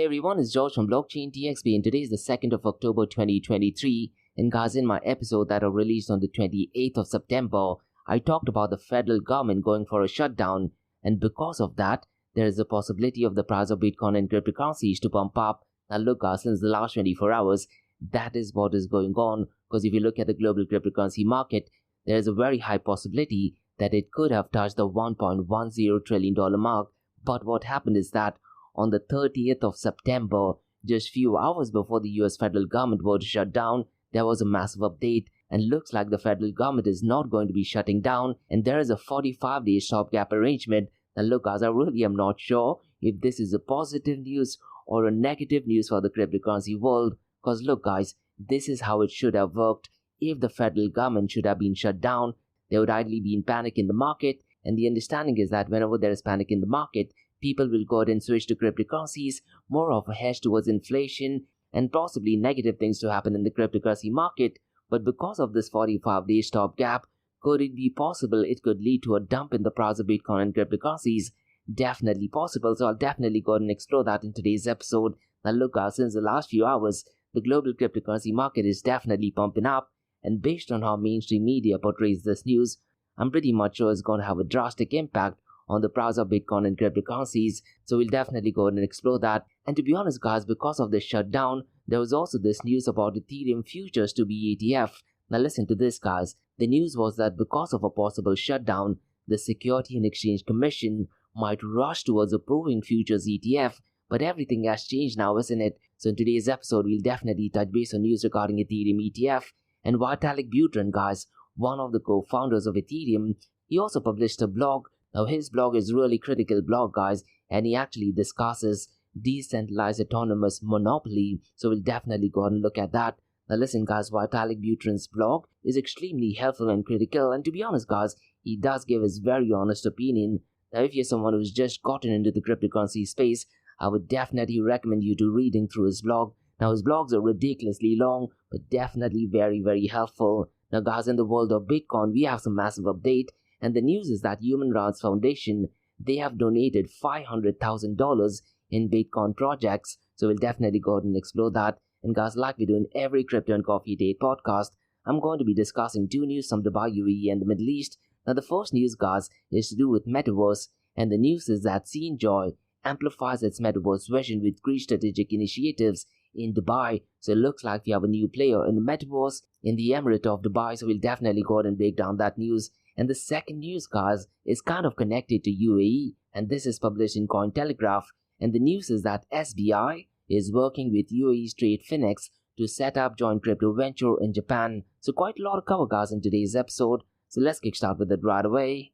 Hey everyone, it's George from Blockchain TXP and today is the 2nd of October 2023 and guys, in my episode that I released on the 28th of September, I talked about the federal government going for a shutdown, and because of that, there is a possibility of the price of Bitcoin and cryptocurrencies to pump up. Now look guys, since the last 24 hours, that is what is going on, because if you look at the global cryptocurrency market, there is a very high possibility that it could have touched the $1.10 trillion mark, but what happened is that on the 30th of September, just few hours before the US federal government were to shut down, there was a massive update and looks like the federal government is not going to be shutting down and there is a 45-day stopgap arrangement. Now look guys, I really am not sure if this is a positive news or a negative news for the cryptocurrency world, because look guys, this is how it should have worked. If the federal government should have been shut down, there would ideally be in panic in the market, and the understanding is that whenever there is panic in the market, people will go ahead and switch to cryptocurrencies, more of a hedge towards inflation and possibly negative things to happen in the cryptocurrency market. But because of this 45-day stopgap, could it be possible it could lead to a dump in the price of Bitcoin and cryptocurrencies? Definitely possible, so I'll definitely go ahead and explore that in today's episode. Now look guys, since the last few hours, the global cryptocurrency market is definitely pumping up, and based on how mainstream media portrays this news, I'm pretty much sure it's going to have a drastic impact on the price of Bitcoin and cryptocurrencies, so we'll definitely go ahead and explore that. And to be honest guys, because of this shutdown, there was also this news about Ethereum Futures to be ETF. Now listen to this guys, the news was that because of a possible shutdown, the Security and Exchange Commission might rush towards approving futures ETF, but everything has changed now, isn't it? So in today's episode, we'll definitely touch base on news regarding Ethereum ETF and Vitalik Buterin guys, one of the co-founders of Ethereum. He also published a blog. Now his blog is really critical blog guys, and he actually discusses decentralized autonomous monopoly, so we'll definitely go ahead and look at that. Now listen guys, Vitalik Buterin's blog is extremely helpful and critical, and to be honest guys, he does give his very honest opinion. Now if you're someone who's just gotten into the cryptocurrency space, I would definitely recommend you to reading through his blog. Now his blogs are ridiculously long, but definitely very helpful. Now guys, in the world of Bitcoin, we have some massive update. And the news is that Human Rights Foundation, they have donated $500,000 in Bitcoin projects. So we'll definitely go ahead and explore that. And guys, like we do in every Crypto and Coffee Date podcast, I'm going to be discussing two news from Dubai, UAE and the Middle East. Now the first news guys is to do with Metaverse. And the news is that Scienjoy amplifies its Metaverse vision with great strategic initiatives in Dubai. So it looks like we have a new player in the Metaverse in the Emirate of Dubai. So we'll definitely go ahead and break down that news. And the second news guys is kind of connected to UAE, and this is published in Cointelegraph, and the news is that SBI is working with UAE's Trade Finex to set up joint crypto venture in Japan. So quite a lot of cover guys in today's episode, so let's kick start with it right away.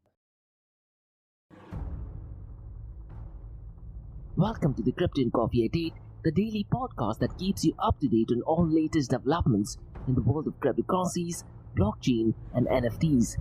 Welcome to the Crypto and Coffee Date, the daily podcast that keeps you up to date on all latest developments in the world of cryptocurrencies, blockchain and NFTs.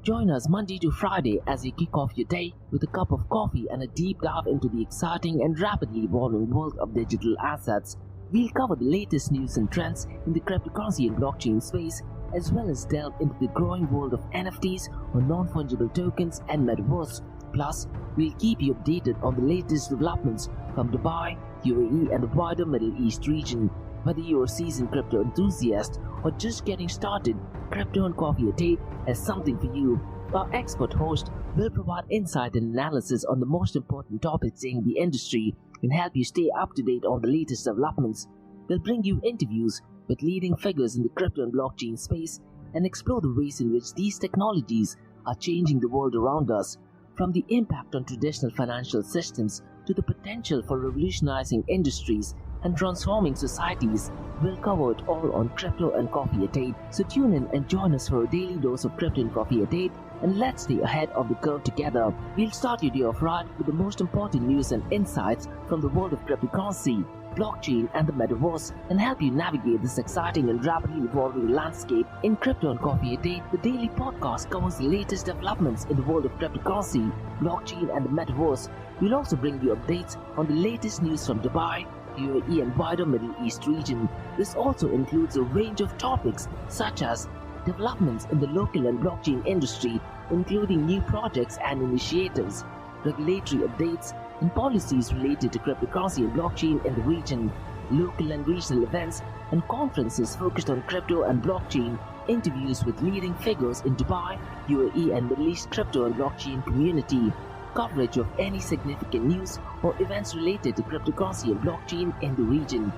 Join us Monday to Friday as you kick off your day with a cup of coffee and a deep dive into the exciting and rapidly evolving world of digital assets. We'll cover the latest news and trends in the cryptocurrency and blockchain space, as well as delve into the growing world of NFTs or non-fungible tokens and Metaverse. Plus, we'll keep you updated on the latest developments from Dubai, UAE and the wider Middle East region. Whether you're a seasoned crypto enthusiast or just getting started, Crypto and Coffee a Date has something for you. Our expert host will provide insight and analysis on the most important topics in the industry and help you stay up to date on the latest developments. They'll bring you interviews with leading figures in the crypto and blockchain space and explore the ways in which these technologies are changing the world around us, from the impact on traditional financial systems to the potential for revolutionizing industries and transforming societies. We'll cover it all on Crypto and Coffee a Date. So tune in and join us for a daily dose of Crypto and Coffee a Date, and let's stay ahead of the curve together. We'll start your day off right with the most important news and insights from the world of cryptocurrency, blockchain and the Metaverse, and help you navigate this exciting and rapidly evolving landscape. In Crypto and Coffee a Date, the daily podcast covers the latest developments in the world of cryptocurrency, blockchain and the Metaverse. We'll also bring you updates on the latest news from Dubai, UAE and wider Middle East region. This also includes a range of topics such as developments in the local and blockchain industry, including new projects and initiatives, regulatory updates, and policies related to cryptocurrency and blockchain in the region, local and regional events and conferences focused on crypto and blockchain, interviews with leading figures in Dubai, UAE and Middle East crypto and blockchain community, coverage of any significant news or events related to cryptocurrency and blockchain in the region.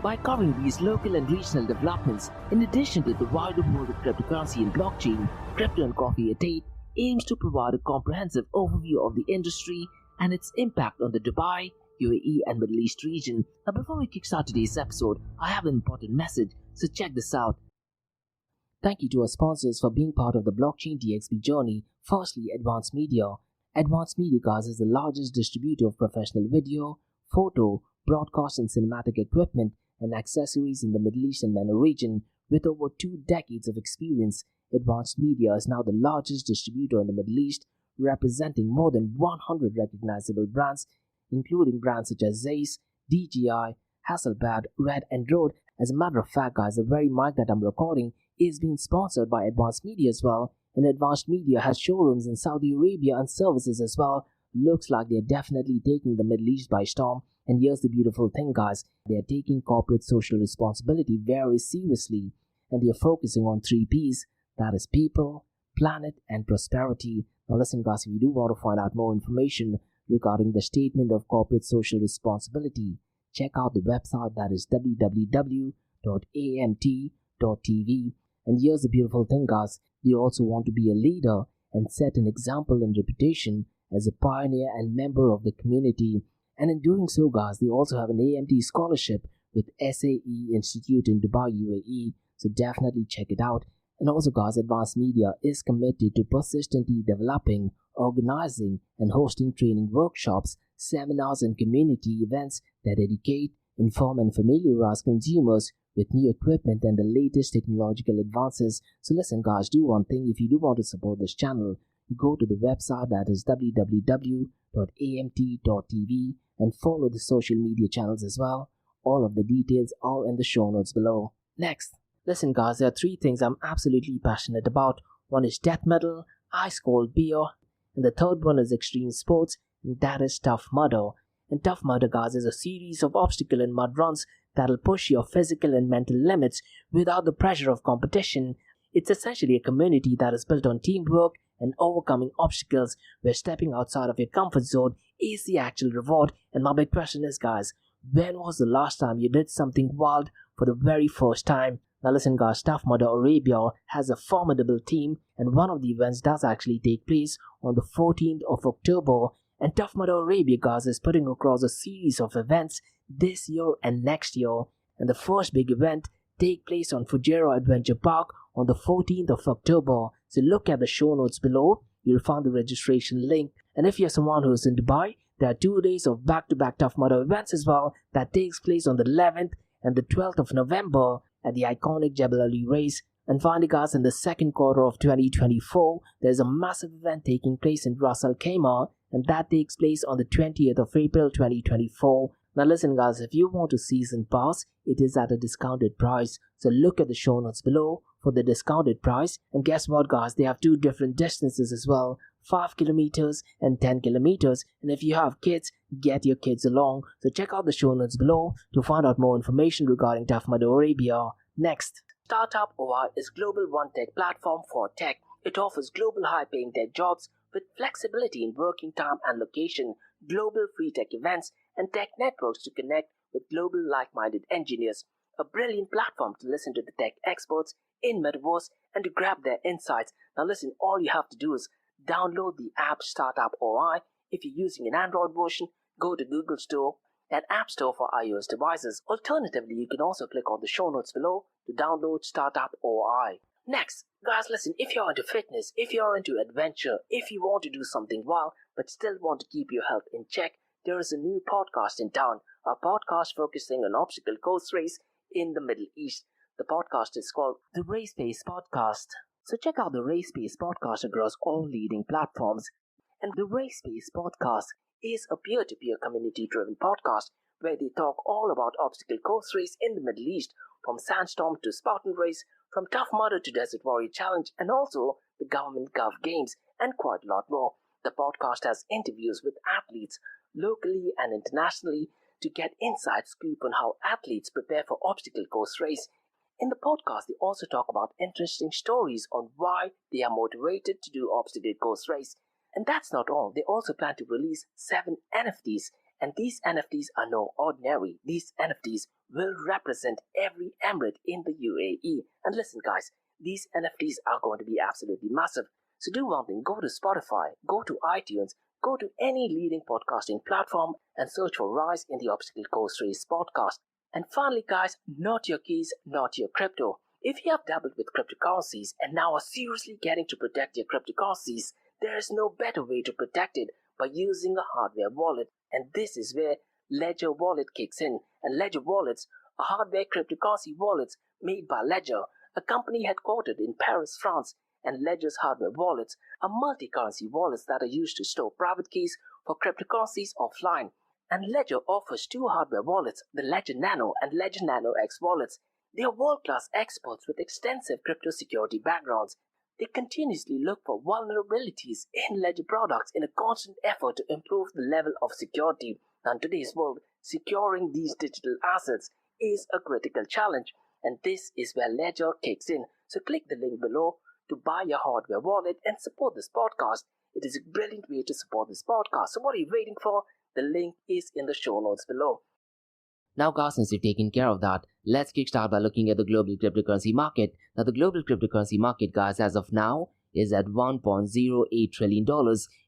By covering these local and regional developments, in addition to the wider world of cryptocurrency and blockchain, Crypto and Coffee at 8 aims to provide a comprehensive overview of the industry and its impact on the Dubai, UAE and Middle East region. Now before we kickstart today's episode, I have an important message, so check this out. Thank you to our sponsors for being part of the Blockchain DXB journey. Firstly, Advanced Media. Advanced Media, guys, is the largest distributor of professional video, photo, broadcast and cinematic equipment and accessories in the Middle East and MENA region. With over 2 decades of experience, Advanced Media is now the largest distributor in the Middle East, representing more than 100 recognizable brands, including brands such as Zeiss, DJI, Hasselblad, Red and Rode. As a matter of fact, guys, the very mic that I'm recording is being sponsored by Advanced Media as well, and Advanced Media has showrooms in Saudi Arabia and services as well. Looks like they're definitely taking the Middle East by storm. And here's the beautiful thing, guys, they're taking corporate social responsibility very seriously, and they're focusing on 3 P's, that is people, planet and prosperity. Now listen, guys, if you do want to find out more information regarding the statement of corporate social responsibility, check out the website, that is www.amt.tv. And here's the beautiful thing, guys, they also want to be a leader and set an example and reputation as a pioneer and member of the community. And in doing so, guys, they also have an AMT scholarship with SAE Institute in Dubai, UAE, so definitely check it out. And also, guys, Advanced Media is committed to persistently developing, organizing and hosting training workshops, seminars and community events that educate, inform and familiarize consumers with new equipment and the latest technological advances. So listen, guys, do one thing. If you do want to support this channel, go to the website, that is www.amt.tv, and follow the social media channels as well. All of the details are in the show notes below. Next, listen, guys, there are 3 things I'm absolutely passionate about. One is death metal, ice cold beer, and the third one is extreme sports, and that is Tough Mudder. And Tough Mudder, guys, is a series of obstacle and mud runs that'll push your physical and mental limits without the pressure of competition. It's essentially a community that is built on teamwork and overcoming obstacles, where stepping outside of your comfort zone is the actual reward. And my big question is, guys, when was the last time you did something wild for the very first time? Now listen, guys, Tough Mudder Arabia has a formidable team, and one of the events does actually take place on the 14th of October. And Tough Mudder Arabia, guys, is putting across a series of events this year and next year. And the first big event take place on Fujairah Adventure Park on the 14th of October. So look at the show notes below. You'll find the registration link. And if you're someone who's in Dubai, there are 2 days of back-to-back Tough Mudder events as well that takes place on the 11th and the 12th of November at the iconic Jebel Ali race. And finally, guys, in the second quarter of 2024, there's a massive event taking place in Ras Al Khaimah, and that takes place on the 20th of April 2024. Now listen, guys, if you want a season pass, it is at a discounted price. So look at the show notes below for the discounted price. And guess what, guys, they have 2 different distances as well, 5 kilometers and 10 kilometers. And if you have kids, get your kids along. So check out the show notes below to find out more information regarding Tough Mudder Arabia. Next, Startup OI is global one tech platform for tech. It offers global high-paying tech jobs with flexibility in working time and location, global free tech events, and tech networks to connect with global like-minded engineers. A brilliant platform to listen to the tech experts in Metaverse and to grab their insights. Now listen, all you have to do is download the app Startup OI. If you're using an Android version, go to Google Store and App Store for iOS devices. Alternatively, you can also click on the show notes below to download Startup OI. Next, guys, listen, if you're into fitness, if you're into adventure, if you want to do something wild but still want to keep your health in check, there is a new podcast in town, a podcast focusing on obstacle course race in the Middle East. The podcast is called the Race Pace Podcast. So check out the Race Pace Podcast across all leading platforms. And the Race Pace Podcast is a peer-to-peer community-driven podcast where they talk all about obstacle course race in the Middle East, from Sandstorm to Spartan Race, from Tough Mudder to Desert Warrior Challenge, and also the Government Gov Games, and quite a lot more. The podcast has interviews with athletes, locally and internationally, to get inside scoop on how athletes prepare for obstacle course race. In the podcast, they also talk about interesting stories on why they are motivated to do obstacle course race. And that's not all. They also plan to release 7 NFTs, and these NFTs are no ordinary. These NFTs will represent every emirate in the UAE. And listen, guys, these NFTs are going to be absolutely massive. So do one thing, go to Spotify, go to iTunes, go to any leading podcasting platform and search for Rise in the Obstacle Course Race podcast. And finally, guys, not your keys, not your crypto. If you have dabbled with cryptocurrencies and now are seriously getting to protect your cryptocurrencies, there is no better way to protect it by using a hardware wallet. And this is where Ledger Wallet kicks in. And Ledger Wallets are hardware cryptocurrency wallets made by Ledger, a company headquartered in Paris, France. And Ledger's hardware wallets are multi-currency wallets that are used to store private keys for cryptocurrencies offline. And Ledger offers 2 hardware wallets, the Ledger Nano and Ledger Nano X wallets. They are world-class experts with extensive crypto security backgrounds. They continuously look for vulnerabilities in Ledger products in a constant effort to improve the level of security. Now, in today's world, securing these digital assets is a critical challenge, and this is where Ledger kicks in. So click the link below to buy your hardware wallet and support this podcast. It is a brilliant way to support this podcast. So what are you waiting for? The link is in the show notes below. Now guys, since you've taken care of that, let's kickstart by looking at the global cryptocurrency market. Now the global cryptocurrency market, guys, as of now is at $1.08 trillion.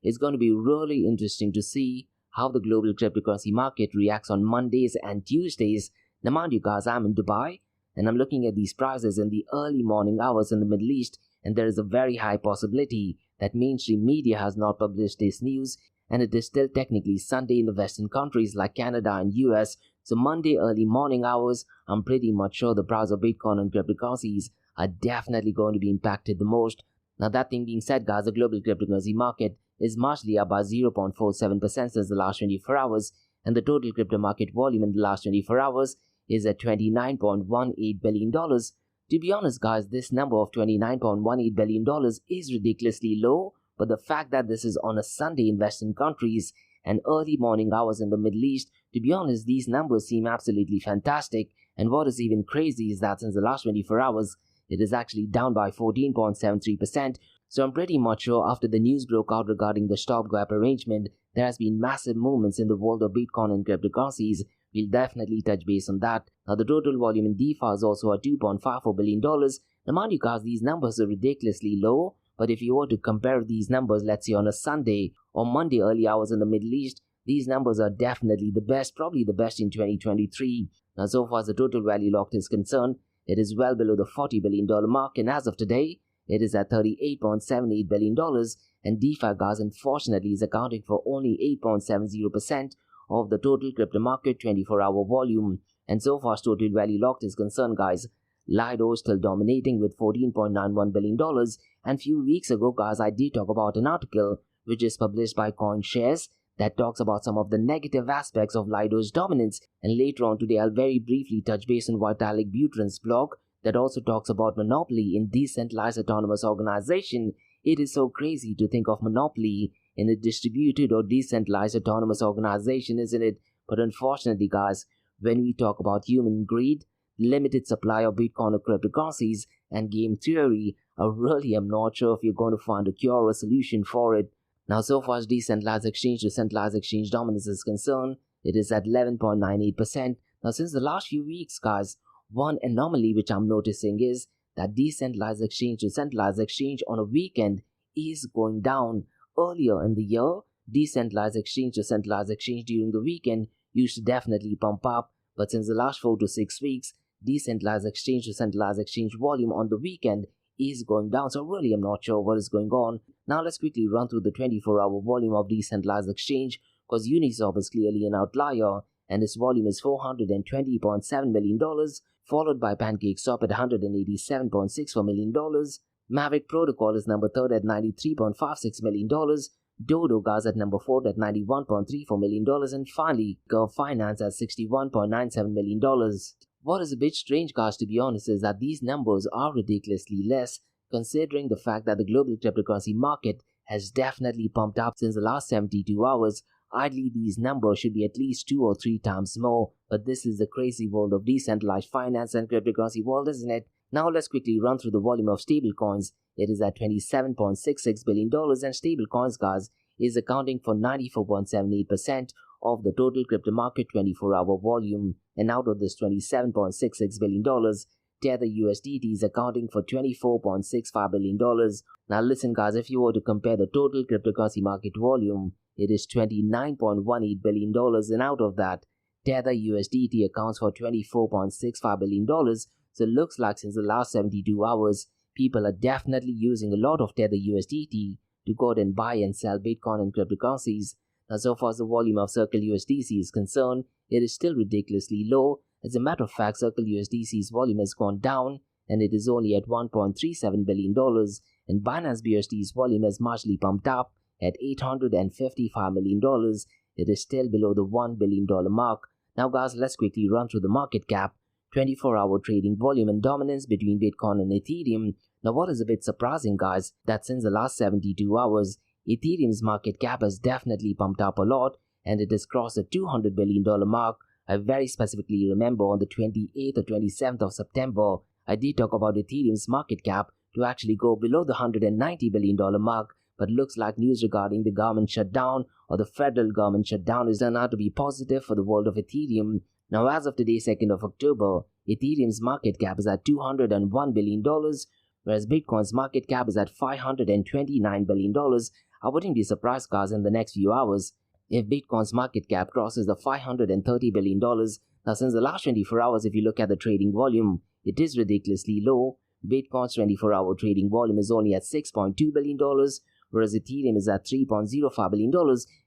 It's going to be really interesting to see how the global cryptocurrency market reacts on Mondays and Tuesdays. Now mind you guys, I'm in Dubai and I'm looking at these prices in the early morning hours in the Middle East, and there is a very high possibility that mainstream media has not published this news, and it is still technically Sunday in the Western countries like Canada and US. So Monday early morning hours, I'm pretty much sure the price of Bitcoin and cryptocurrencies are definitely going to be impacted the most. Now that thing being said, guys, the global cryptocurrency market is marginally up by 0.47% since the last 24 hours, and the total crypto market volume in the last 24 hours is at $29.18 billion. To be honest, guys, this number of $29.18 billion is ridiculously low, but the fact that this is on a Sunday in Western countries and early morning hours in the Middle East, to be honest, these numbers seem absolutely fantastic. And what is even crazy is that since the last 24 hours, it is actually down by 14.73%. So I'm pretty much sure after the news broke out regarding the stopgap arrangement, there has been massive movements in the world of Bitcoin and cryptocurrencies. We'll definitely touch base on that. Now the total volume in DeFi is also at $2.54 billion. Now mind you guys, these numbers are ridiculously low, but if you were to compare these numbers, let's say on a Sunday or Monday early hours in the Middle East, these numbers are definitely the best, probably the best in 2023. Now so far as the total value locked is concerned, it is well below the $40 billion mark, and as of today, it is at $38.78 billion, and DeFi, guys, unfortunately is accounting for only 8.70% of the total crypto market 24-hour volume. And so far as total value locked is concerned, guys, Lido is still dominating with $14.91 billion. And few weeks ago, guys, I did talk about an article which is published by CoinShares that talks about some of the negative aspects of Lido's dominance. And later on today, I'll very briefly touch base on Vitalik Butrin's blog that also talks about monopoly in decentralized autonomous organization. It is so crazy to think of monopoly in a distributed or decentralized autonomous organization, isn't it? But unfortunately, guys, when we talk about human greed, limited supply of Bitcoin or cryptocurrencies, and game theory, I really am not sure if you're going to find a cure or a solution for it. Now, so far as decentralized exchange to centralized exchange dominance is concerned, it is at 11.98%. Now, since the last few weeks, guys, one anomaly which I'm noticing is that decentralized exchange to centralized exchange on a weekend is going down. Earlier in the year, decentralized exchange to centralized exchange during the weekend used to definitely pump up, but since the last 4 to 6 weeks, decentralized exchange to centralized exchange volume on the weekend is going down. So really I'm not sure what is going on. Now let's quickly run through the 24-hour volume of decentralized exchange, because Uniswap is clearly an outlier and its volume is $420.7 million, followed by PancakeSwap at $187.64 million. Mavic Protocol is number 3rd at $93.56 million. Dodo, guys, at number 4th at $91.34 million. And finally, Curve Finance at $61.97 million. What is a bit strange, guys, to be honest, is that these numbers are ridiculously less, considering the fact that the global cryptocurrency market has definitely pumped up since the last 72 hours. Ideally, these numbers should be at least 2 or 3 times more, but this is the crazy world of decentralized finance and cryptocurrency world, isn't it? Now let's quickly run through the volume of stablecoins. It is at $27.66 billion, and stablecoins, guys, is accounting for 94.78% of the total crypto market 24-hour volume. And out of this $27.66 billion, Tether USDT is accounting for $24.65 billion. Now listen, guys, if you were to compare the total cryptocurrency market volume, it is $29.18 billion, and out of that, Tether USDT accounts for $24.65 billion. So it looks like since the last 72 hours, people are definitely using a lot of Tether USDT to go out and buy and sell Bitcoin and cryptocurrencies. Now, so far as the volume of Circle USDC is concerned, it is still ridiculously low. As a matter of fact, Circle USDC's volume has gone down, and it is only at $1.37 billion, and Binance BUSD's volume has marginally pumped up at $855 million. It is still below the $1 billion mark. Now, guys, let's quickly run through the market cap, 24-hour trading volume and dominance between Bitcoin and Ethereum. Now, what is a bit surprising, guys, that since the last 72 hours, Ethereum's market cap has definitely pumped up a lot, and it has crossed the $200 billion mark. I very specifically remember on the 28th or 27th of September, I did talk about Ethereum's market cap to actually go below the $190 billion mark, but looks like news regarding the government shutdown or the federal government shutdown is turned out to be positive for the world of Ethereum. Now, as of today, 2nd of October, Ethereum's market cap is at $201 billion, whereas Bitcoin's market cap is at $529 billion. I wouldn't be surprised, guys, in the next few hours if Bitcoin's market cap crosses the $530 billion. Now, since the last 24 hours, if you look at the trading volume, it is ridiculously low. Bitcoin's 24-hour trading volume is only at $6.2 billion, whereas Ethereum is at $3.05 billion.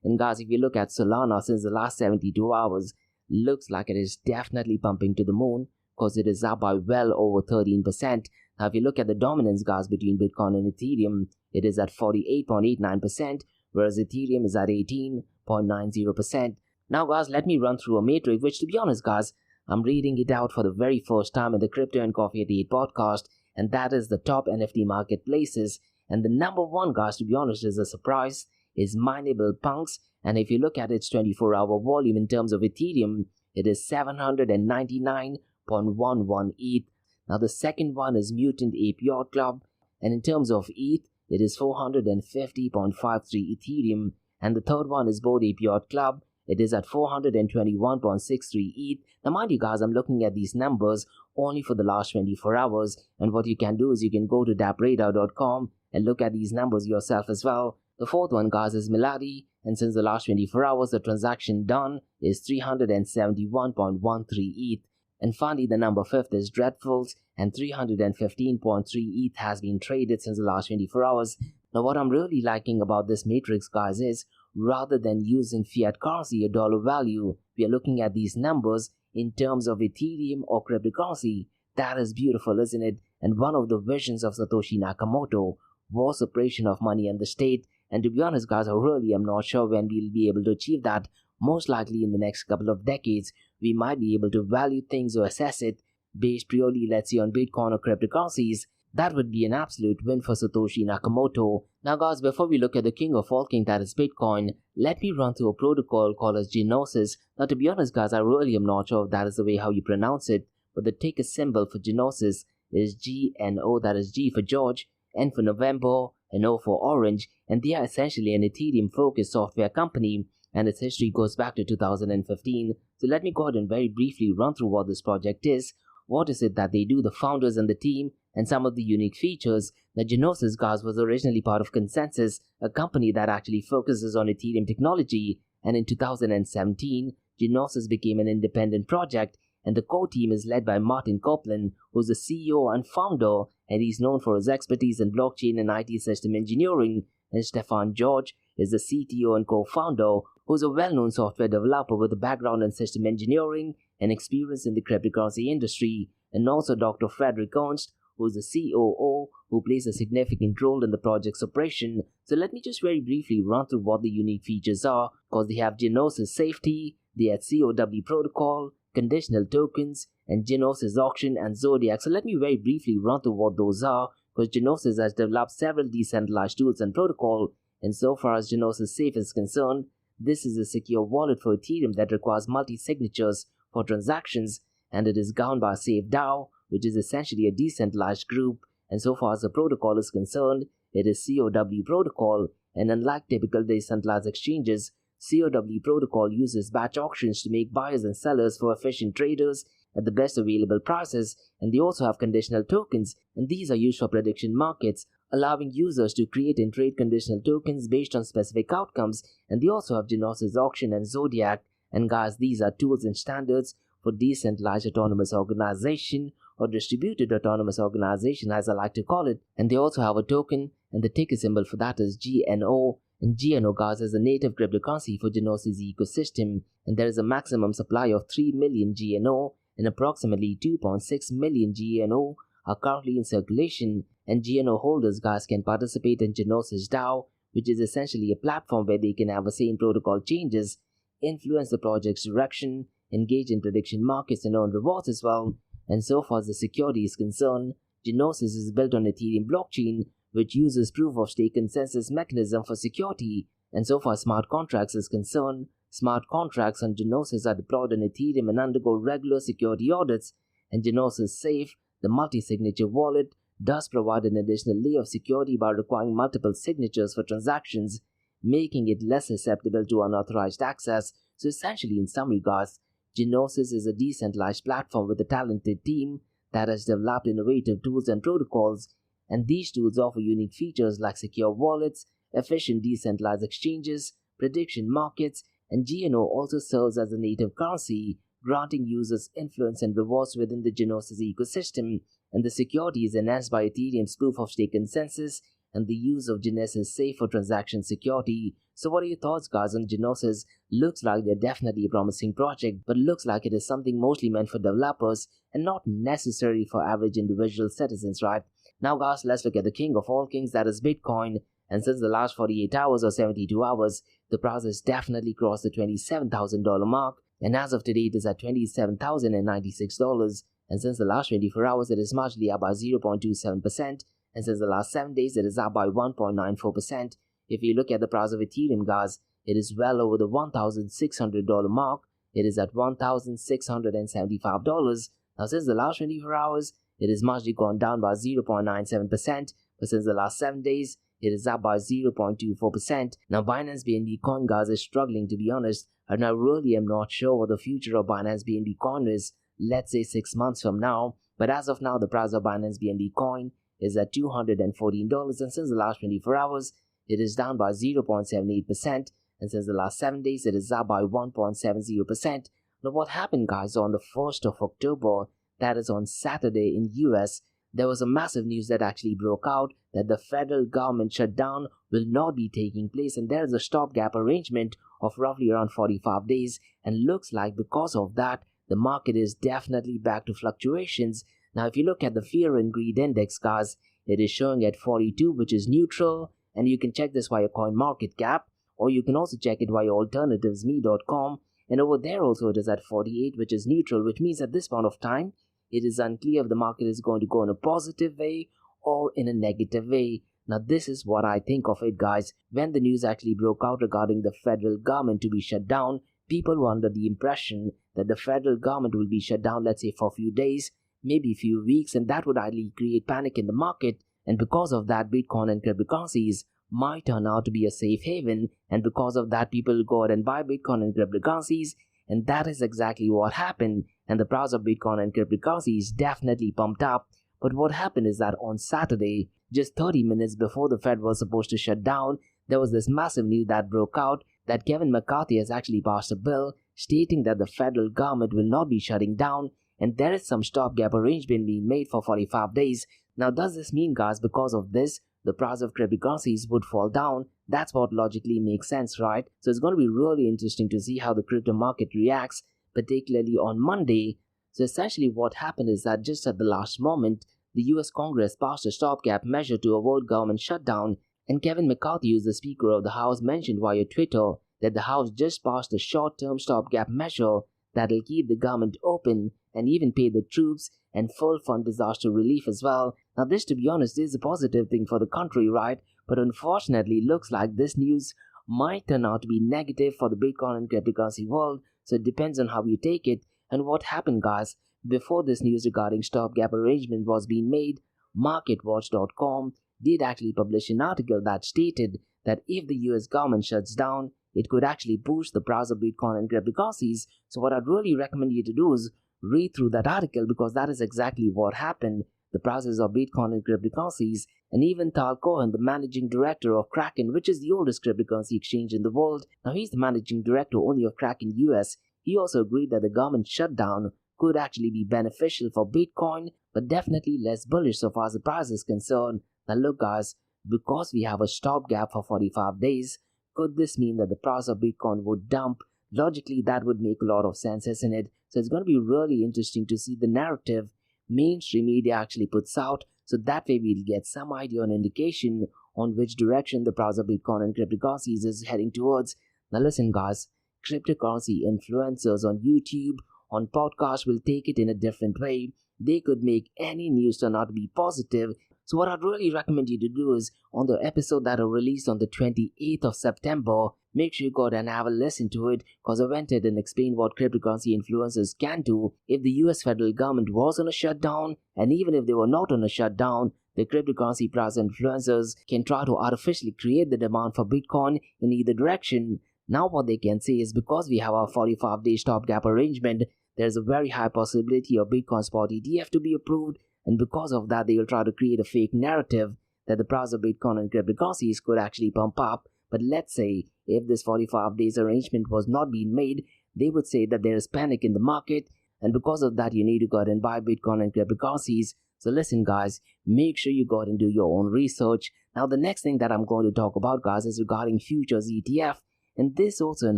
And guys, if you look at Solana since the last 72 hours, looks like it is definitely pumping to the moon because it is up by well over 13%. Now, if you look at the dominance, guys, between Bitcoin and Ethereum, it is at 48.89%, whereas Ethereum is at 18.90%. Now, guys, let me run through a matrix, which, to be honest, guys, I'm reading it out for the very first time in the Crypto and Coffee at 8 podcast, and that is the top NFT marketplaces. And the number one, guys, to be honest, is a surprise, is Mineable Punks. And if you look at its 24-hour volume in terms of Ethereum, it is 799.11 ETH. Now, the second one is Mutant Ape Yacht Club, and in terms of ETH, it is 450.53 Ethereum. And the third one is Bored Ape Yacht Club. It is at 421.63 ETH. Now, mind you, guys, I'm looking at these numbers only for the last 24 hours. And what you can do is you can go to dappradar.com and look at these numbers yourself as well. The fourth one, guys, is Milady. And since the last 24 hours, the transaction done is 371.13 ETH. And finally, the number 5th is Dreadfuls, and 315.3 ETH has been traded since the last 24 hours. Now, what I'm really liking about this matrix, guys, is rather than using fiat currency or dollar value, we are looking at these numbers in terms of Ethereum or cryptocurrency. That is beautiful, isn't it? And one of the visions of Satoshi Nakamoto was separation of money and the state. And to be honest, guys, I really am not sure when we'll be able to achieve that. Most likely in the next couple of decades, we might be able to value things or assess it based purely, let's say, on Bitcoin or cryptocurrencies. That would be an absolute win for Satoshi Nakamoto. Now, guys, before we look at the king of all kings, that is Bitcoin, let me run through a protocol called as Genosis. Now, to be honest, guys, I really am not sure if that is the way how you pronounce it, but the ticker symbol for Genosis is GNO, that is G for George, N for November, and O for Orange, and they are essentially an Ethereum-focused software company, and its history goes back to 2015. So let me go ahead and very briefly run through what this project is, what is it that they do, the founders and the team, and some of the unique features. The Genosis, guys, was originally part of Consensus, a company that actually focuses on Ethereum technology, and in 2017, Genosis became an independent project, and the core team is led by Martin Copeland, who's the CEO and founder, and he's known for his expertise in blockchain and IT system engineering, and Stefan George is the CTO and co-founder, who's a well-known software developer with a background in system engineering and experience in the cryptocurrency industry, and also Dr. Frederick Ernst, who's the COO, who plays a significant role in the project's operation. So let me just very briefly run through what the unique features are, because they have Genosis Safety, they have COW Protocol, Conditional Tokens, and Genosis Auction and Zodiac. So let me very briefly run through what those are, because Genosis has developed several decentralized tools and protocol, and so far as Genosis Safe is concerned, This is a secure wallet for Ethereum that requires multi-signatures for transactions, and it is governed by SafeDAO, which is essentially a decentralized group. And so far as the protocol is concerned, it is COW protocol, and unlike typical decentralized exchanges, COW protocol uses batch auctions to make buyers and sellers for efficient traders at the best available prices, and they also have conditional tokens, and these are used for prediction markets, allowing users to create and trade conditional tokens based on specific outcomes. And they also have Genesis Auction and Zodiac. And guys, these are tools and standards for decentralized autonomous organization, or distributed autonomous organization as I like to call it. And they also have a token, and the ticker symbol for that is GNO. And GNO, guys, is a native cryptocurrency for Genesis ecosystem, and there is a maximum supply of 3 million GNO, and approximately 2.6 million GNO are currently in circulation. And GNO holders, guys, can participate in Genesis DAO, which is essentially a platform where they can have a say in protocol changes, influence the project's direction, engage in prediction markets, and earn rewards as well. And so far as the security is concerned, Genesis is built on Ethereum blockchain, which uses proof-of-stake consensus mechanism for security. And so far as smart contracts is concerned, smart contracts on Genesis are deployed on Ethereum and undergo regular security audits. And Genesis Safe, the multi-signature wallet, does provide an additional layer of security by requiring multiple signatures for transactions, making it less susceptible to unauthorized access. So essentially, in some regards, Genesis is a decentralized platform with a talented team that has developed innovative tools and protocols, and these tools offer unique features like secure wallets, efficient decentralized exchanges, prediction markets, and GNO also serves as a native currency, granting users influence and rewards within the Genesis ecosystem. And the security is enhanced by Ethereum's proof-of-stake consensus and the use of Genesis Safe for transaction security. So what are your thoughts, guys, on Genesis? Looks like they're definitely a promising project, but looks like it is something mostly meant for developers and not necessary for average individual citizens, right? Now, guys, let's look at the king of all kings, that is Bitcoin. And since the last 48 hours or 72 hours, the price has definitely crossed the $27,000 mark, and as of today, it is at $27,096. And since the last 24 hours, it is marginally up by 0.27%, and since the last 7 days, it is up by 1.94%. If you look at the price of Ethereum, guys, it is well over the $1,600 mark. It is at $1,675. Now, since the last 24 hours, it has marginally gone down by 0.97%, but since the last 7 days, it is up by 0.24%. Now, Binance BNB Coin, guys, is struggling, to be honest, and I really am not sure what the future of Binance BNB Coin is, let's say 6 months from now. But as of now, the price of Binance BNB Coin is at $214, and since the last 24 hours, it is down by 0.78%, and since the last 7 days, it is up by 1.70%. Now, what happened, guys, on the 1st of October, that is on Saturday in US, there was a massive news that actually broke out that the federal government shutdown will not be taking place, and there is a stopgap arrangement of roughly around 45 days, and looks like because of that, the market is definitely back to fluctuations. Now, if you look at the fear and greed index, guys, it is showing at 42, which is neutral, and you can check this via CoinMarketCap, or you can also check it via alternativesme.com, and over there also it is at 48, which is neutral, which means at this point of time, it is unclear if the market is going to go in a positive way or in a negative way. Now, this is what I think of it, guys. When the news actually broke out regarding the federal government to be shut down, people were under the impression that the federal government will be shut down, let's say, for a few days, maybe a few weeks, and that would ideally create panic in the market. And because of that, Bitcoin and cryptocurrencies might turn out to be a safe haven, and because of that, people go out and buy Bitcoin and cryptocurrencies, and that is exactly what happened. And the price of Bitcoin and cryptocurrencies definitely pumped up. But what happened is that on Saturday, just 30 minutes before the Fed was supposed to shut down, there was this massive news that broke out that Kevin McCarthy has actually passed a bill stating that the federal government will not be shutting down, and there is some stopgap arrangement being made for 45 days. Now, does this mean, guys, because of this, the price of cryptocurrencies would fall down? That's what logically makes sense, right? So it's going to be really interesting to see how the crypto market reacts, particularly on Monday. So essentially what happened is that just at the last moment, the US Congress passed a stopgap measure to avoid government shutdown, and Kevin McCarthy, who is the Speaker of the House, mentioned via Twitter that the House just passed a short-term stopgap measure that will keep the government open and even pay the troops and full fund disaster relief as well. Now, this, to be honest, is a positive thing for the country, right? But unfortunately, looks like this news might turn out to be negative for the Bitcoin and cryptocurrency world, so it depends on how you take it. And what happened, guys, before this news regarding stopgap arrangement was being made, MarketWatch.com did actually publish an article that stated that if the US government shuts down, it could actually boost the price of Bitcoin and cryptocurrencies. So what I'd really recommend you to do is read through that article, because that is exactly what happened. The prices of Bitcoin and cryptocurrencies, and even Tal Cohen, the managing director of Kraken, which is the oldest cryptocurrency exchange in the world. Now he's the managing director only of Kraken US. He also agreed that the government shutdown could actually be beneficial for Bitcoin, but definitely less bullish so far as the price is concerned. Now look, guys, because we have a stopgap for 45 days, could this mean that the price of Bitcoin would dump? Logically, that would make a lot of sense, isn't it? So it's going to be really interesting to see the narrative mainstream media actually puts out, so that way we'll get some idea and indication on which direction the price of Bitcoin and cryptocurrencies is heading towards. Now listen, guys, cryptocurrency influencers on YouTube, on podcasts will take it in a different way. They could make any news turn out to be positive. So what I'd really recommend you to do is, on the episode that are released on the 28th of September, make sure you go and have a listen to it, because I went ahead and explained what cryptocurrency influencers can do if the US federal government was on a shutdown, and even if they were not on a shutdown, the cryptocurrency price influencers can try to artificially create the demand for Bitcoin in either direction. Now what they can say is, because we have our 45-day stopgap arrangement, there's a very high possibility of Bitcoin spot ETF to be approved, and because of that they will try to create a fake narrative that the price of Bitcoin and cryptocurrencies could actually pump up. But let's say if this 45 days arrangement was not being made, they would say that there is panic in the market, and because of that you need to go ahead and buy Bitcoin and cryptocurrencies. So listen, guys, make sure you go ahead and do your own research. Now the next thing that I'm going to talk about, guys, is regarding futures ETF, and this also in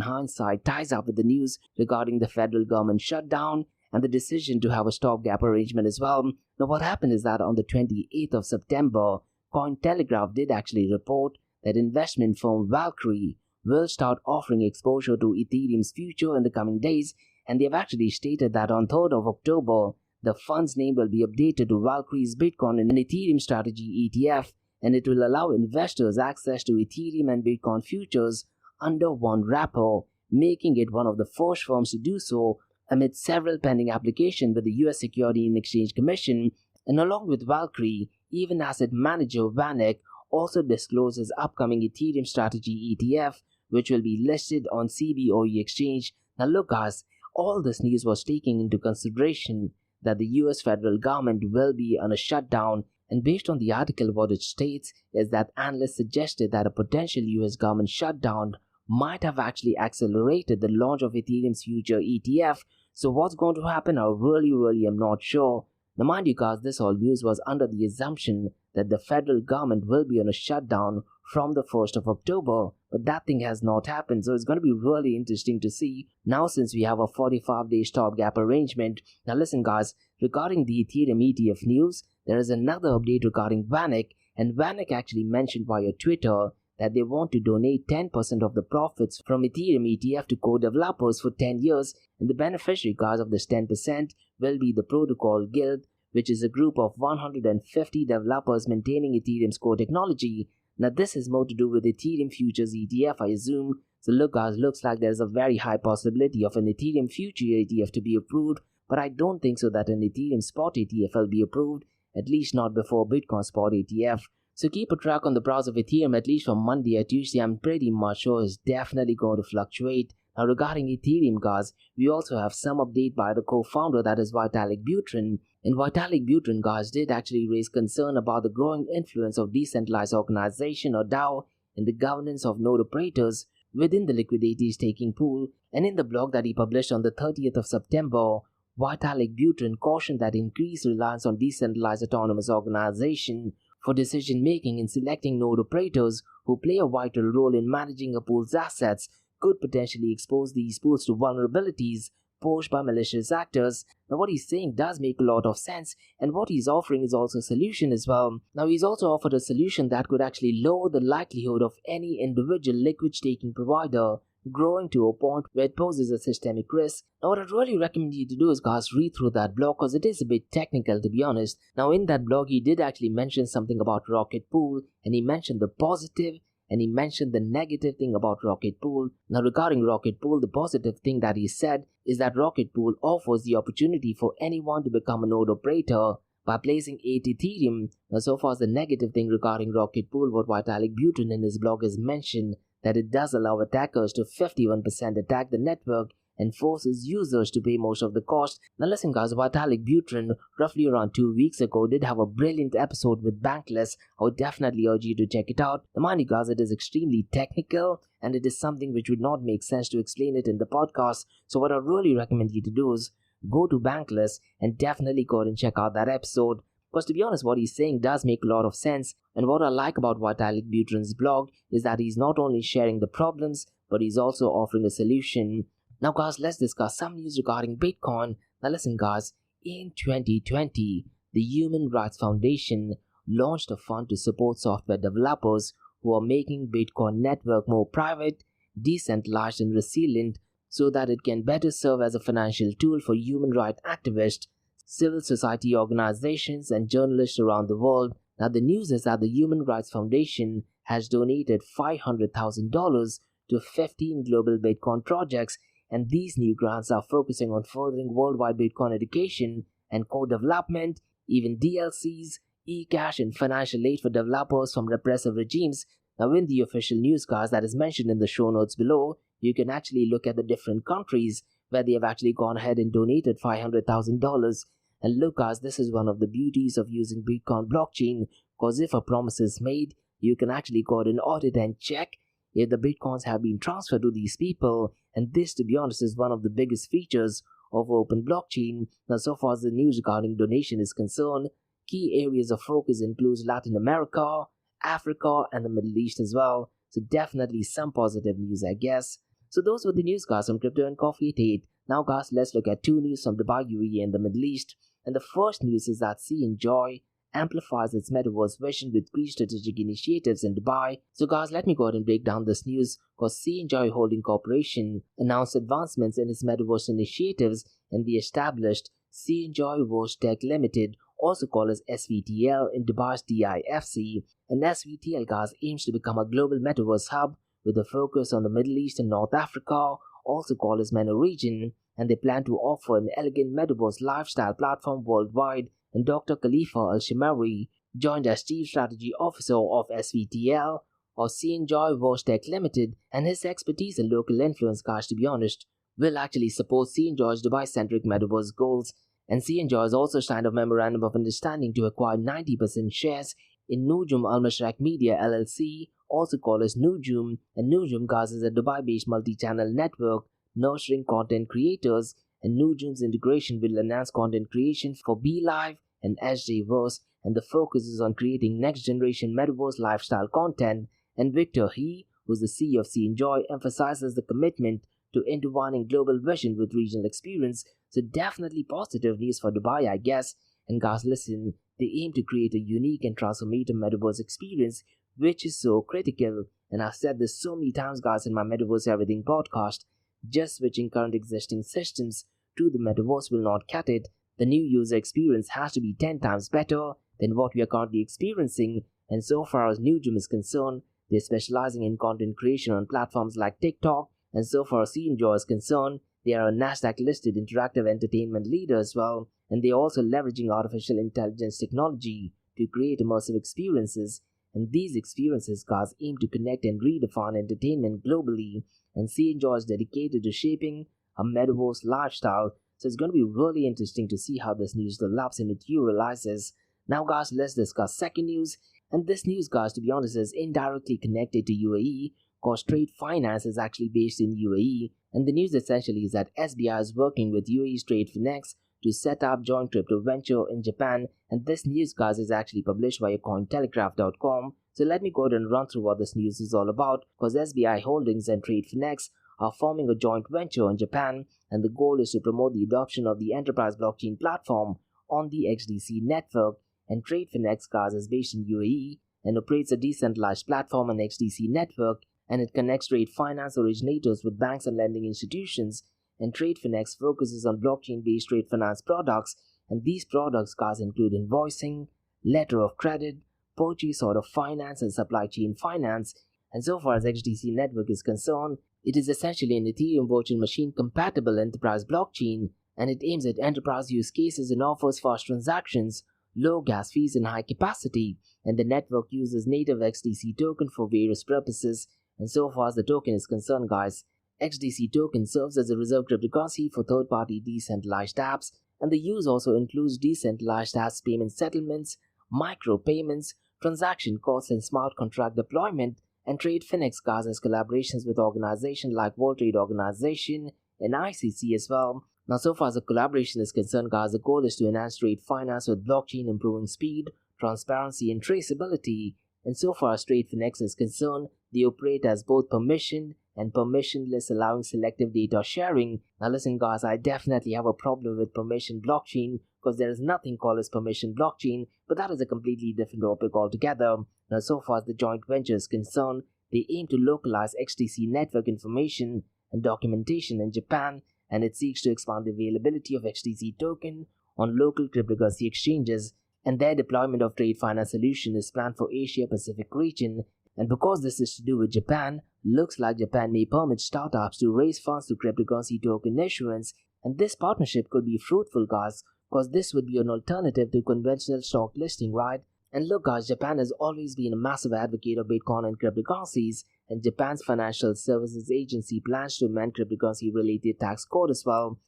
hindsight ties up with the news regarding the federal government shutdown and the decision to have a stopgap arrangement as well. Now what happened is that on the 28th of September, Cointelegraph did actually report that investment firm Valkyrie will start offering exposure to Ethereum's future in the coming days, and they've actually stated that on 3rd of October, the fund's name will be updated to Valkyrie's Bitcoin and Ethereum Strategy ETF, and it will allow investors access to Ethereum and Bitcoin futures under one wrapper, making it one of the first firms to do so amid several pending applications with the US Security and Exchange Commission. And along with Valkyrie, even asset manager VanEck also discloses upcoming Ethereum Strategy ETF, which will be listed on CBOE exchange. Now look, guys, all this news was taking into consideration that the US federal government will be on a shutdown, and based on the article, what it states is that analysts suggested that a potential US government shutdown might have actually accelerated the launch of Ethereum's future ETF. So what's going to happen, I really am not sure. Now mind you, guys, this whole news was under the assumption that the federal government will be on a shutdown from the 1st of October, but that thing has not happened. So it's going to be really interesting to see now, since we have a 45-day stopgap arrangement. Now listen, guys, regarding the Ethereum ETF news, there is another update regarding VanEck, and VanEck actually mentioned via Twitter that they want to donate 10% of the profits from Ethereum ETF to co-developers for 10 years, and the beneficiary, guys, of this 10% will be the Protocol Guild, which is a group of 150 developers maintaining Ethereum's core technology. Now this is more to do with Ethereum Futures ETF, I assume. So look, guys, looks like there's a very high possibility of an Ethereum Future ETF to be approved, but I don't think so that an Ethereum Spot ETF will be approved, at least not before Bitcoin Spot ETF. So keep a track on the price of Ethereum at least from Monday or Tuesday. I'm pretty much sure it's definitely going to fluctuate. Now regarding Ethereum, guys, we also have some update by the co-founder, that is Vitalik Buterin. And Vitalik Buterin, guys, did actually raise concern about the growing influence of decentralized organization or DAO in the governance of node operators within the liquidity staking pool. And in the blog that he published on the 30th of September, Vitalik Buterin cautioned that increased reliance on decentralized autonomous organization for decision-making in selecting node operators who play a vital role in managing a pool's assets could potentially expose these pools to vulnerabilities posed by malicious actors. Now what he's saying does make a lot of sense, and what he's offering is also a solution as well. Now he's also offered a solution that could actually lower the likelihood of any individual liquid staking provider growing to a point where it poses a systemic risk. Now what I'd really recommend you to do is, guys, read through that blog, because it is a bit technical, to be honest. Now in that blog he did actually mention something about Rocket Pool, and he mentioned the positive and he mentioned the negative thing about Rocket Pool. Now regarding Rocket Pool, the positive thing that he said is that Rocket Pool offers the opportunity for anyone to become a node operator by placing 8 Ethereum. Now so far as the negative thing regarding Rocket Pool, what Vitalik Buterin in his blog has mentioned, that it does allow attackers to 51% attack the network and forces users to pay most of the cost. Now listen guys, Vitalik Buterin roughly around 2 weeks ago did have a brilliant episode with Bankless. I would definitely urge you to check it out. Now mind you guys, it is extremely technical and it is something which would not make sense to explain it in the podcast. So what I really recommend you to do is go to Bankless and definitely go ahead and check out that episode. Because to be honest, what he's saying does make a lot of sense. And what I like about Vitalik Buterin's blog is that he's not only sharing the problems, but he's also offering a solution. Now guys, let's discuss some news regarding Bitcoin. Now listen guys, in 2020, the Human Rights Foundation launched a fund to support software developers who are making Bitcoin network more private, decentralized and resilient so that it can better serve as a financial tool for human rights activists, civil society organizations and journalists around the world. Now the news is that the Human Rights Foundation has donated $500,000 to 15 global Bitcoin projects, and these new grants are focusing on furthering worldwide Bitcoin education and co-development, even DLCs, e-cash and financial aid for developers from repressive regimes. Now in the official news guys that is mentioned in the show notes below, you can actually look at the different countries where they have actually gone ahead and donated $500,000. And look guys, this is one of the beauties of using Bitcoin blockchain, because if a promise is made, you can actually go ahead and audit and check if the Bitcoins have been transferred to these people. And this, to be honest, is one of the biggest features of open blockchain. Now so far as the news regarding donation is concerned, key areas of focus includes Latin America, Africa and the Middle East as well. So definitely some positive news, I guess. So those were the news guys from Crypto and Coffee at 8. Now guys, let's look at 2 news from Dubai, UAE and the Middle East. And the first news is that Scienjoy amplifies its metaverse vision with 3 strategic initiatives in Dubai. So guys, let me go ahead and break down this news, because Scienjoy Holding Corporation announced advancements in its metaverse initiatives and the established Scienjoy Verse Tech Limited, also called as SVTL in Dubai's DIFC. And SVTL guys aims to become a global metaverse hub with a focus on the Middle East and North Africa, also called as MENA region, and they plan to offer an elegant metaverse lifestyle platform worldwide. And Dr. Khalifa Al-Shimari joined as Chief Strategy Officer of SVTL or Scienjoy Verse Tech Limited, and his expertise and local influence, guys, to be honest, will actually support Scienjoy's Dubai-centric metaverse goals. And Scienjoy has also signed a memorandum of understanding to acquire 90% shares in Nujum Al Mashrak Media LLC, also called as Nujum. And Nujum, guys, is a Dubai-based multi-channel network nurturing content creators, and Nujum's integration will enhance content creation for BeLive and SJverse, and the focus is on creating next-generation metaverse lifestyle content. And Victor He, who is the CEO of Scienjoy, emphasizes the commitment to intertwining global vision with regional experience. So definitely positive news for Dubai, I guess. And guys, listen, they aim to create a unique and transformative metaverse experience, which is so critical. And I've said this so many times, guys, in my Metaverse Everything podcast. Just switching current existing systems to the metaverse will not cut it. The new user experience has to be 10 times better than what we are currently experiencing. And so far as Nujum is concerned, they're specializing in content creation on platforms like TikTok. And so far as Scienjoy is concerned, they are a Nasdaq-listed interactive entertainment leader as well. And they're also leveraging artificial intelligence technology to create immersive experiences. And these experiences, guys, aim to connect and redefine entertainment globally. And Scienjoy is dedicated to shaping a metaverse lifestyle. So it's going to be really interesting to see how this news develops and materializes. Now guys, let's discuss second news. And this news, guys, to be honest, is indirectly connected to UAE, because trade finance is actually based in UAE. And the news essentially is that SBI is working with UAE's Trade Finex to set up joint crypto venture in Japan. And this news, guys, is actually published via cointelegraph.com. So let me go ahead and run through what this news is all about, because SBI Holdings and Trade Finex are forming a joint venture in Japan, and the goal is to promote the adoption of the enterprise blockchain platform on the XDC network. And Trade Finex, guys, is based in UAE and operates a decentralized platform on XDC network, and it connects trade finance originators with banks and lending institutions. And Trade Finex focuses on blockchain-based trade finance products, and these products, guys, include invoicing, letter of credit, purchase order finance and supply chain finance. And so far as XDC network is concerned, it is essentially an Ethereum virtual machine compatible enterprise blockchain, and it aims at enterprise use cases and offers fast transactions, low gas fees and high capacity, and the network uses native XDC token for various purposes. And so far as the token is concerned, guys, XDC token serves as a reserve cryptocurrency for third-party decentralized apps, and the use also includes decentralized apps payment settlements, micro payments, transaction costs and smart contract deployment, and Trade Phoenix guys has collaborations with organizations like World Trade Organization and ICC as well. Now, so far as the collaboration is concerned, guys, the goal is to enhance trade finance with blockchain, improving speed, transparency, and traceability. And so far as Trade Phoenix is concerned, they operate as both permissioned and permissionless, allowing selective data sharing. Now listen guys, I definitely have a problem with permission blockchain because there is nothing called as permission blockchain, but that is a completely different topic altogether. Now so far as the joint venture is concerned, they aim to localize XDC network information and documentation in Japan, and it seeks to expand the availability of XDC token on local cryptocurrency exchanges, and their deployment of trade finance solution is planned for Asia Pacific region. And because this is to do with Japan, looks like Japan may permit startups to raise funds through cryptocurrency token issuance, and this partnership could be fruitful guys, because this would be an alternative to conventional stock listing, right? And look guys, Japan has always been a massive advocate of Bitcoin and cryptocurrencies, and Japan's Financial Services Agency plans to amend cryptocurrency related tax code as well.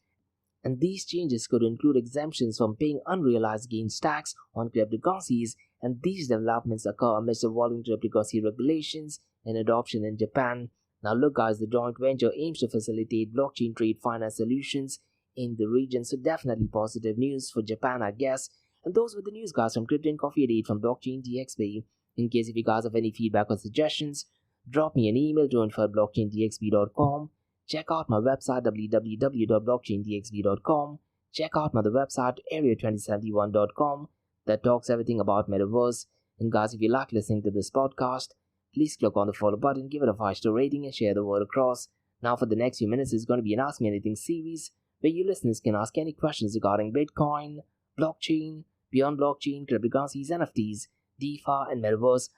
And these changes could include exemptions from paying unrealized gains tax on cryptocurrencies, and these developments occur amidst evolving cryptocurrency regulations and adoption in Japan. Now look guys, the joint venture aims to facilitate blockchain trade finance solutions in the region, so definitely positive news for Japan, I guess. And those were the news guys from Crypto and Coffee at 8 from Blockchain DXB. In case if you guys have any feedback or suggestions, drop me an email to info@blockchaindxb.com. Check out my website www.blockchaindxb.com. Check out my other website area2071.com that talks everything about Metaverse. And guys, if you like listening to this podcast, please click on the follow button, give it a 5-star rating and share the word across. Now for the next few minutes is going to be an Ask Me Anything series where you listeners can ask any questions regarding Bitcoin, blockchain, beyond blockchain, cryptocurrencies, NFTs, DeFi and Metaverse.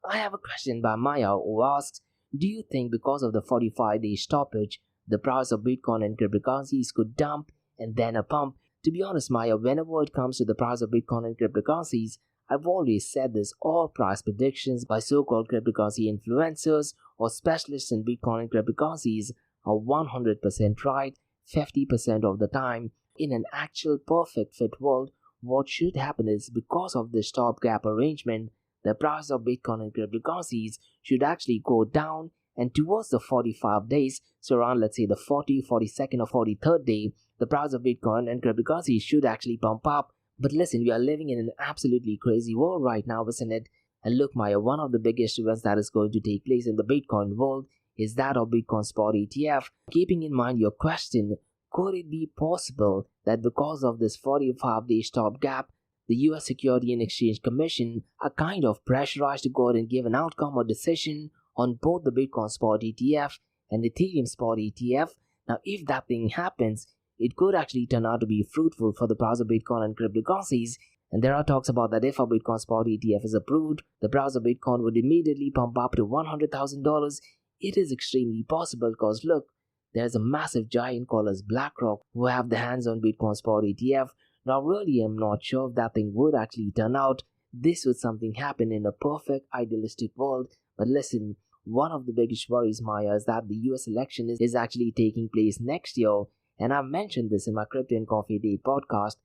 I have a question by Maya who asks, do you think because of the 45-day stoppage, the price of Bitcoin and cryptocurrencies could dump and then a pump? To be honest, Maya, whenever it comes to the price of Bitcoin and cryptocurrencies, I've always said this, all price predictions by so-called cryptocurrency influencers or specialists in Bitcoin and cryptocurrencies are 100% right 50% of the time. In an actual perfect fit world, what should happen is because of this stopgap arrangement, the price of Bitcoin and cryptocurrencies should actually go down, and towards the 45 days, so around let's say the 40, 42nd or 43rd day, the price of Bitcoin and cryptocurrencies should actually pump up. But listen, we are living in an absolutely crazy world right now, isn't it? And look Maya, one of the biggest events that is going to take place in the Bitcoin world is that of Bitcoin Spot ETF. Keeping in mind your question, could it be possible that because of this 45-day stopgap, the US Security and Exchange Commission are kind of pressurized to go ahead and give an outcome or decision on both the Bitcoin Spot ETF and Ethereum Spot ETF? Now, if that thing happens, it could actually turn out to be fruitful for the price of Bitcoin and cryptocurrencies. And there are talks about that if a Bitcoin Spot ETF is approved, the price of Bitcoin would immediately pump up to $100,000. It is extremely possible because look, there's a massive giant called as BlackRock who have the hands on Bitcoin Spot ETF. Now really I'm not sure if that thing would actually turn out. This would something happen in a perfect idealistic world. But listen, one of the biggest worries, Maya, is that the US election is actually taking place next year. And I've mentioned this in my Crypto and Coffee Date podcast.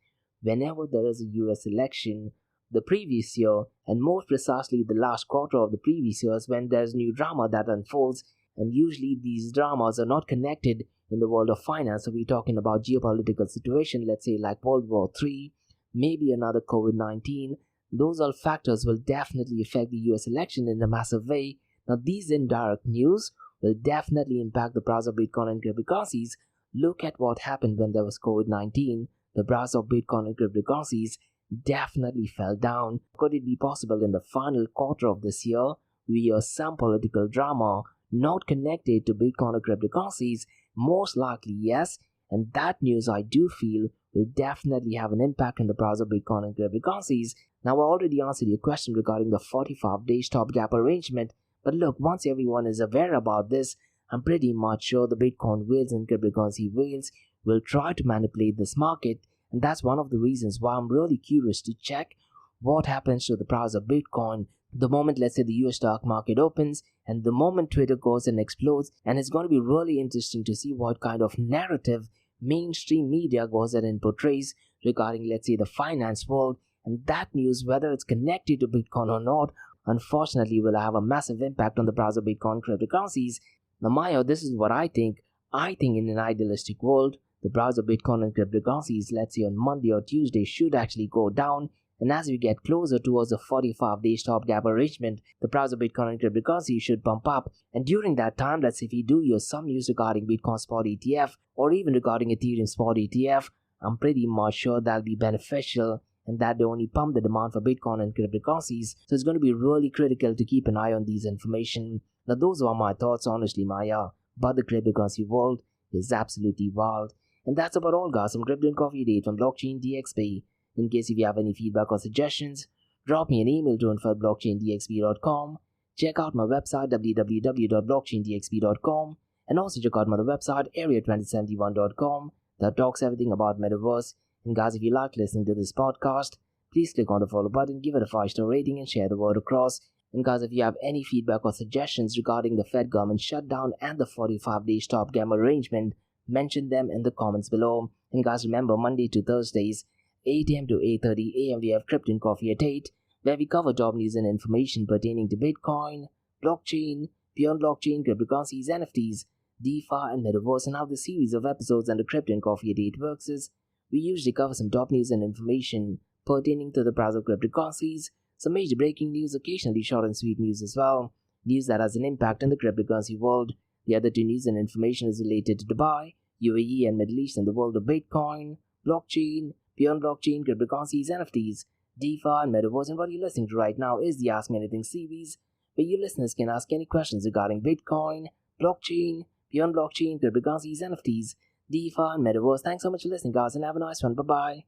Whenever there is a US election, the previous year, and more precisely the last quarter of the previous year, is when there's new drama that unfolds. And usually these dramas are not connected in the world of finance. So we're talking about geopolitical situation, let's say like World War III, maybe another COVID-19. Those all factors will definitely affect the US election in a massive way. Now these indirect news will definitely impact the price of Bitcoin and cryptocurrencies. Look at what happened when there was COVID-19. The price of Bitcoin and cryptocurrencies definitely fell down. Could it be possible in the final quarter of this year we hear some political drama not connected to Bitcoin or cryptocurrencies? Most likely yes, and that news I do feel will definitely have an impact on the price of Bitcoin and cryptocurrencies. Now, I already answered your question regarding the 45-day stopgap arrangement, but look, once everyone is aware about this, I'm pretty much sure the Bitcoin whales and cryptocurrency whales will try to manipulate this market, and that's one of the reasons why I'm really curious to check what happens to the price of Bitcoin the moment, let's say, the US stock market opens, and the moment Twitter goes and explodes. And it's going to be really interesting to see what kind of narrative mainstream media goes ahead and portrays regarding, let's say, the finance world, and that news, whether it's connected to Bitcoin or not, unfortunately will have a massive impact on the price of Bitcoin cryptocurrencies. Now, Maya, this is what I think. I think in an idealistic world, the price of Bitcoin and cryptocurrencies, let's say on Monday or Tuesday, should actually go down. And as we get closer towards the 45-day stopgap arrangement, the price of Bitcoin and cryptocurrency should pump up. And during that time, let's say if you do use some news regarding Bitcoin spot ETF or even regarding Ethereum spot ETF, I'm pretty much sure that'll be beneficial and that they only pump the demand for Bitcoin and cryptocurrencies. So it's going to be really critical to keep an eye on these information. Now, those are my thoughts, honestly, Maya. But the cryptocurrency world is absolutely wild. And that's about all, guys, from Crypto and Coffee Date from Blockchain DXP. In case if you have any feedback or suggestions, drop me an email to info@blockchaindxp.com. Check out my website www.blockchaindxp.com, and also check out my other website area2071.com that talks everything about Metaverse. And guys, if you like listening to this podcast, please click on the follow button, give it a 5-star rating, and share the word across. And guys, if you have any feedback or suggestions regarding the Fed government shutdown and the 45-day stopgap arrangement, mention them in the comments below. And guys, remember, Monday to Thursdays, 8 a.m. to 8:30 a.m. we have Crypto and Coffee at 8, where we cover top news and information pertaining to Bitcoin, blockchain, beyond blockchain, cryptocurrencies, NFTs, DeFi, and Metaverse. And how the series of episodes under Crypto and Coffee at 8 works is, we usually cover some top news and information pertaining to the price of cryptocurrencies, some major breaking news, occasionally short and sweet news as well, news that has an impact on the cryptocurrency world. The other two news and information is related to Dubai, UAE, and Middle East, and the world of Bitcoin, blockchain, beyond blockchain, cryptocurrencies, NFTs, DeFi, and Metaverse. And what you're listening to right now is the Ask Me Anything series, where you listeners can ask any questions regarding Bitcoin, blockchain, beyond blockchain, cryptocurrencies, NFTs, DeFi, and Metaverse. Thanks so much for listening, guys, and have a nice one. Bye-bye.